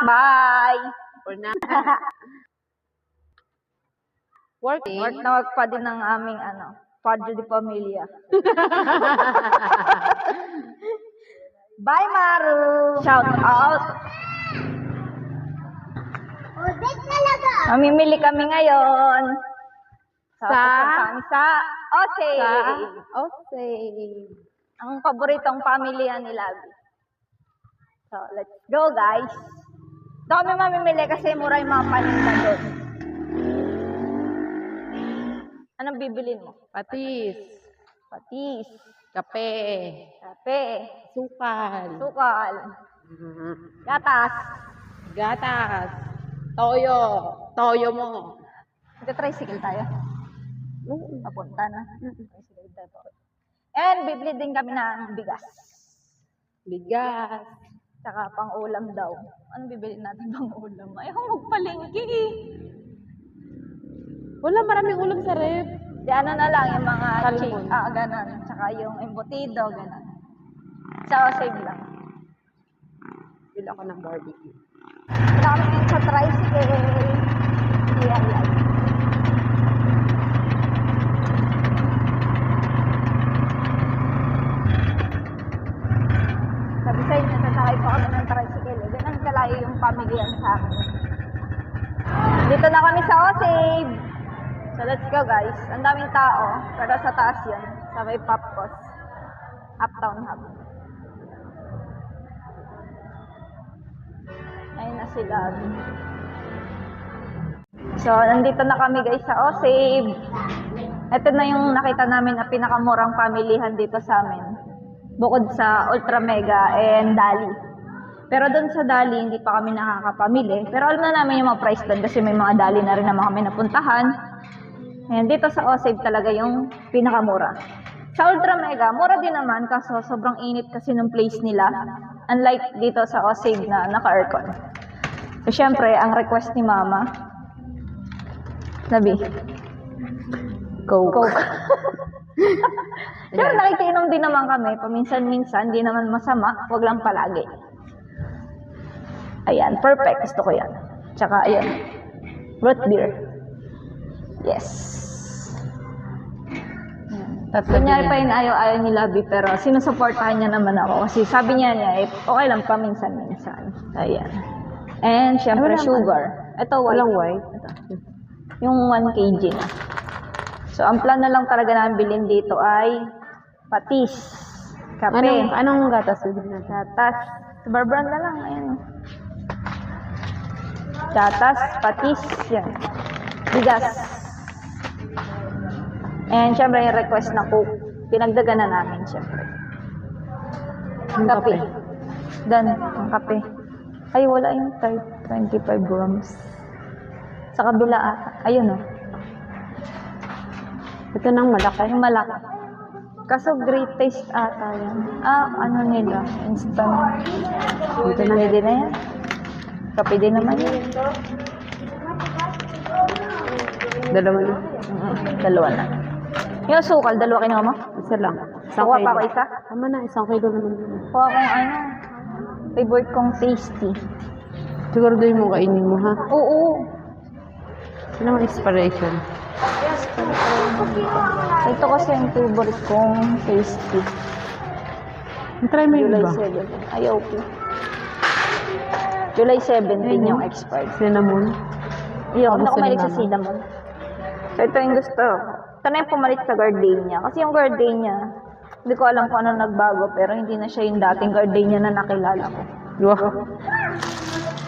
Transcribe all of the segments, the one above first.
Bye! Or na. Work na work pa din ng aming Padre de Familia. Bye, Maru! Shout out! Mamimili kami ngayon. Pupunta kami sa Osay. Ang paboritong pamilya ni Labi. So, let's go, guys. Ito kami mamimili kasi mura yung mga paninda doon. Anong bibilin mo? Patis. Patis. Kape. Kape. Sukal. Sukal. Gatas. Gatas. Toyo. Toyo mo. Magka-tricycle tayo. Papunta na. Tricycle tayo. And bibili din kami ng bigas. Bigas. Tsaka pang-ulam daw. Ano bibili natin pang-ulam? Ayaw magpalengke eh. Wala maraming ulam sa ref. Di ano na lang, yung mga Salmon. ganon. Tsaka yung embutido, ganon. So, save lang. Bili ako ng barbecue. Kami ngayon sa tricycle. Yan. Sabi sa inyo, sasakay po kami ng tricycle. Ganun kalayo yung pamilyan sa amin. Dito na kami sa Osave. So, let's go, guys. Ang daming tao. Pero sa taas yun. Sa may Popcos. Uptown Hub. Ayun na sila. So, nandito na kami, guys, sa Osave. Ito na yung nakita namin na pinakamurang pamilihan dito sa amin. Bukod sa Ultra Mega and Dali. Pero doon sa Dali, hindi pa kami nakakapamili. Pero alam na namin yung mga price doon kasi may mga Dali na rin naman kami napuntahan. Ayan, dito sa Osave talaga yung pinakamura. Sa Ultra Mega, mura din naman kaso sobrang init kasi ng place nila. Unlike dito sa Osave na naka-aircon. So, syempre, ang request ni Mama, sabi, Coke. Siyempre, nakikiinom din naman kami. Paminsan-minsan, di naman masama. Huwag lang palagi. Ayan, perfect. Gusto ko yan. Tsaka, ayan, root beer. Yes. Kunyari pa yun, ayaw ni Labi, pero sinusuportahan niya naman ako. Kasi sabi niya, okay lang paminsan-minsan. Ayan. And, syempre, sugar. Ito, white. Walang white. Ito. Yung 1 kg na. So, ang plan na lang talaga namin bilhin dito ay patis, kape. Anong gatas? Gatas. Sa Bar Brand na lang. Ayan. Gatas, patis, yan. Bigas. And syempre yung request na Coke. Pinagdagan na namin syempre. Kape. Dan, ang kape. Ay, wala yung 25 grams. Sa kabila ata. Ayun o. Ito nang malaki. Yung malaki. Kaso great taste ata yan. Ano nila? Instant. Ito na din na yan. Kape din naman yan. Dalawa na. Dalawa na. Yung sukal, dalawa kinuha mo? Isa lang. Kuha pa ako isa? Tama na, 1 kilo naman. Kuha kong favorite kong tasty. Siguro doon mo kainin mo, ha? Oo. Sino ang inspiration? Ito kasi yung favorite kong tasty. Try mo yung July iba. 7. Ayaw ko. July 17 yung expired. Cinnamon. Yun, ako mahilig sa cinnamon. So, ito yung gusto. Ito na yung pumalit sa gardenia. Kasi yung gardenia, hindi ko alam kung ano nagbago, pero hindi na siya yung dating gardenia na nakilala ko. Wow.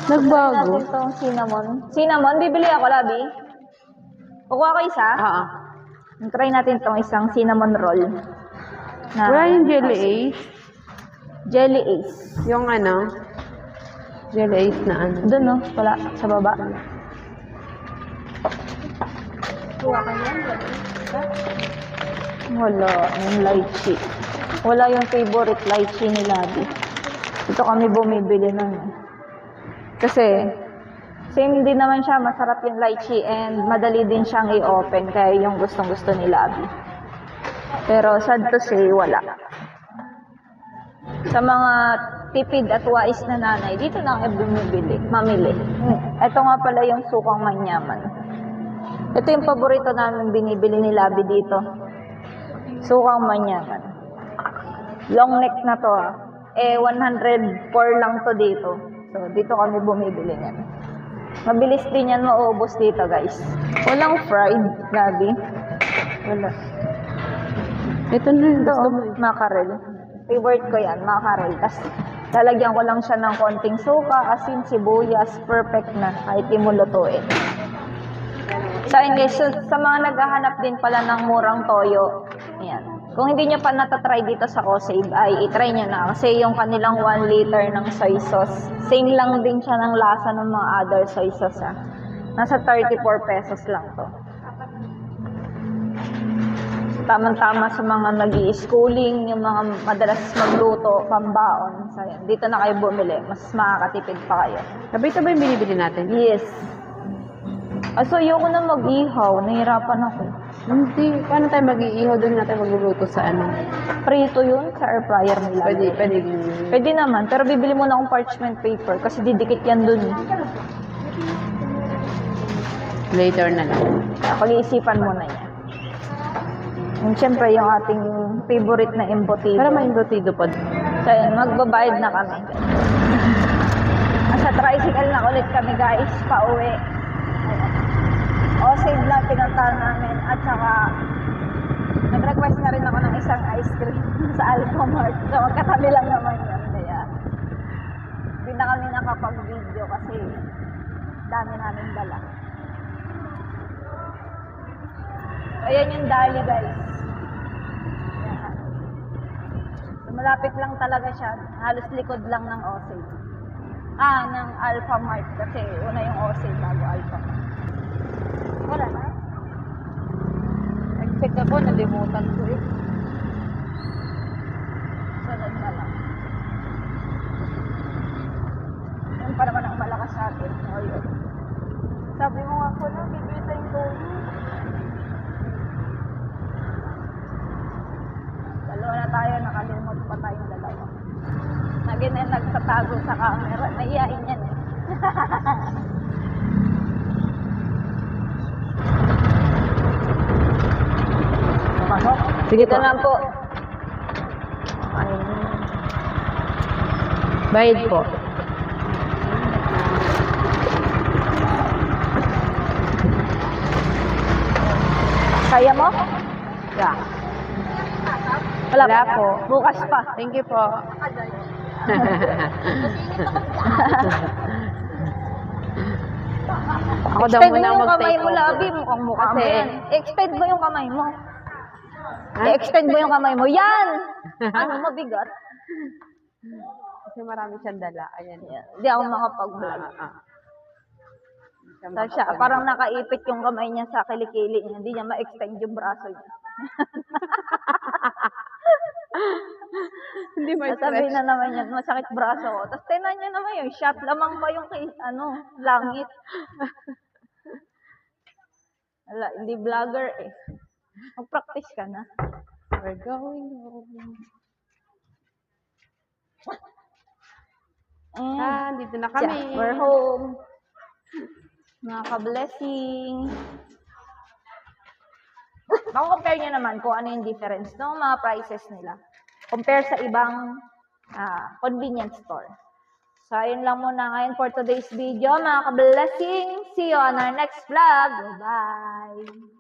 Nagbago? Natin itong cinnamon. Cinnamon, bibili ako, Labi. Kukuha ko isa. Try natin itong isang cinnamon roll. Wala yung Jelly Ace? Jelly Ace. Yung Jelly Ace na Doon, no? Wala. Sa baba. Wala. Yung lychee. Wala yung favorite lychee ni Labi. Ito kami bumibili ng. Kasi, same din naman siya. Masarap yung lychee and madali din siyang i-open. Kaya yung gustong-gusto ni Labi. Pero sad to say, wala. Sa mga tipid at wais na nanay, dito na ang mamili. Ito nga pala yung sukang manyaman. Ito yung paborito namin binibili ni Labi dito. Sukang manyaman. Long neck na to 104 lang to dito. So, dito kami bumibili niyan. Mabilis din yan mauubos dito, guys. Walang fried, Labi. Wala. Ito na yung Ito, gusto mo. mackerel. Favorite ko yan, mackerel. Tapos, lalagyan ko lang siya ng konting suka, asin, sibuyas. Perfect na, kahit di mo lutuin. So, ayun guys, so, sa mga naghahanap din pala ng murang toyo, ayan. Kung hindi nyo pa natatry dito sa Osave, ay itry nyo na. Kasi yung kanilang 1 liter ng soy sauce, same lang din siya ng lasa ng mga other soy sauce. Nasa 34 pesos lang to. Tamang-tama sa mga nag-i-schooling, yung mga madalas magluto, pambaon. So, yan. Dito na kayo bumili. Mas makakatipid pa kayo. Sabay-sabay binibili natin. Yes. So, ayoko na mag-ihaw. Nahirapan ako. Hindi. Paano tayo mag-iihaw doon natin magluluto sa ano? Prito yun sa air fryer nila. Pwede. Pwede naman. Pero bibili mo na akong parchment paper kasi didikit yan dun. Later na lang. Pag-iisipan mo na yan. And syempre, yung ating favorite na embutido. Para maimbotido po. So, yun, magbabayad na kami. Nasa tricycle na ulit kami, guys, pauwi. Save lang pinuntahan namin. At saka, nag-request na rin ako ng isang ice cream sa Alphamart. So, magkatabi lang naman yun. Kaya, hindi na kami nakapag-video kasi dami namin dala. Ayan yung dali, guys. Ayan. So, malapit lang talaga siya. Halos likod lang ng Osave. Ng Alphamart. Kasi una yung Osave bago Alphamart. Wala na. Nag-check ako, nalimutan ko eh. Sunod na lang. Yan pa naman ang malakas sa atin. O yun. Sabi mo nga ko na, bibili tayong toyo. Dalawa na tayo, nakalimot pa tayong dalawa. Nagtatago sa camera. Naiyain yan eh. Sige Ito po. lang po. Bayad po. Kaya mo? Yeah. Wala Wala pa. po. Bukas pa. Thank you po. Ako daw Extend mo muna yung kamay mag-take mo, over. Labi. Mukhang mukha mo Kasi- yan. Extend mo yung kamay mo. Ha? I-extend mo yung kamay mo. Yan! Ano, mabigat? Kasi marami siyang dala. Ayan. Hindi ako makapag-vlog. So, siya, parang nakaipit yung kamay niya sa kilikili niya. Hindi niya ma-extend yung braso niya. Hindi mo Sabi na naman yan, masakit braso ko. Tapos tinan niya naman yung shot. Lamang pa yung langit. Wala, hindi vlogger eh. Mag-practice ka na. We're going home. Dito na kami. Yeah, we're home. Mga ka-blessing. Compare nyo naman kung ano yung difference ng mga prices nila. Compare sa ibang convenience store. So, ayun lang muna ngayon for today's video, mga ka-blessing. See you on our next vlog. Bye-bye.